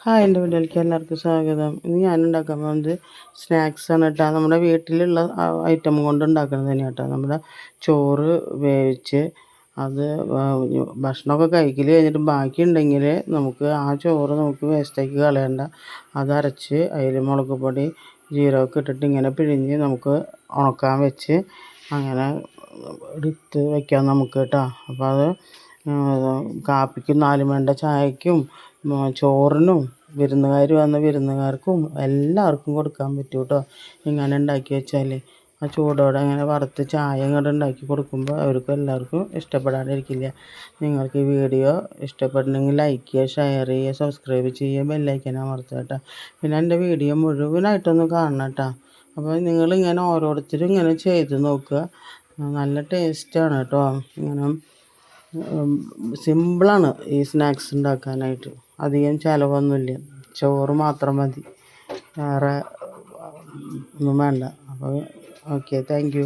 Hi, എൻ്റെ വീട്ടിലേക്ക് എല്ലാവർക്കും സ്വാഗതം. ഇന്ന് ഞാൻ ഉണ്ടാക്കാൻ പോകുന്നത് സ്നാക്സാണ് കേട്ടോ. നമ്മുടെ വീട്ടിലുള്ള ഐറ്റം കൊണ്ട് ഉണ്ടാക്കുന്നത് തന്നെയാണ് കേട്ടോ. നമ്മുടെ ചോറ് വേവിച്ച് അത് ഭക്ഷണമൊക്കെ കഴിക്കൽ കഴിഞ്ഞിട്ട് ബാക്കിയുണ്ടെങ്കിൽ നമുക്ക് ആ ചോറ് നമുക്ക് വേസ്റ്റാക്കി കളയണ്ട. അതരച്ച് അതിൽ മുളക് പൊടി ജീരകമൊക്കെ ഇട്ടിട്ട് ഇങ്ങനെ പിഴിഞ്ഞ് നമുക്ക് ഉണക്കാൻ വെച്ച് അങ്ങനെ എടുത്ത് വയ്ക്കാം നമുക്ക് കേട്ടോ. അപ്പോൾ അത് കാപ്പിക്കും 4 വേണ്ട ചായക്കും ചോറിനും വിരുന്നുകാർ വന്ന വിരുന്നുകാർക്കും എല്ലാവർക്കും കൊടുക്കാൻ പറ്റും കേട്ടോ. ഇങ്ങനെ ഉണ്ടാക്കി വെച്ചാൽ ആ ചൂടോടെ അങ്ങനെ വറുത്ത് ചായ ഇങ്ങോട്ട് ഉണ്ടാക്കി കൊടുക്കുമ്പോൾ അവർക്കും എല്ലാവർക്കും ഇഷ്ടപ്പെടാണ്ടിരിക്കില്ല. നിങ്ങൾക്ക് ഈ വീഡിയോ ഇഷ്ടപ്പെടണമെങ്കിൽ ലൈക്ക് ചെയ്യുക, ഷെയർ ചെയ്യുക, സബ്സ്ക്രൈബ് ചെയ്യുക, ബെല്ലൈക്കൻ അമർത്തുക കേട്ടോ. പിന്നെ എൻ്റെ വീഡിയോ മുഴുവനായിട്ടൊന്ന് കാണണം കേട്ടോ. അപ്പോൾ നിങ്ങളിങ്ങനെ ഓരോരുത്തരും ഇങ്ങനെ ചെയ്ത് നോക്കുക. നല്ല ടേസ്റ്റാണ് കേട്ടോ. ഇങ്ങനെ സിമ്പിളാണ് ഈ സ്നാക്സ് ഉണ്ടാക്കാനായിട്ട്. അധികം ചിലവൊന്നുമില്ല. ചോറ് മാത്രം മതി, വേറെ ഒന്നും വേണ്ട. അപ്പോൾ ഓക്കെ, താങ്ക് യു.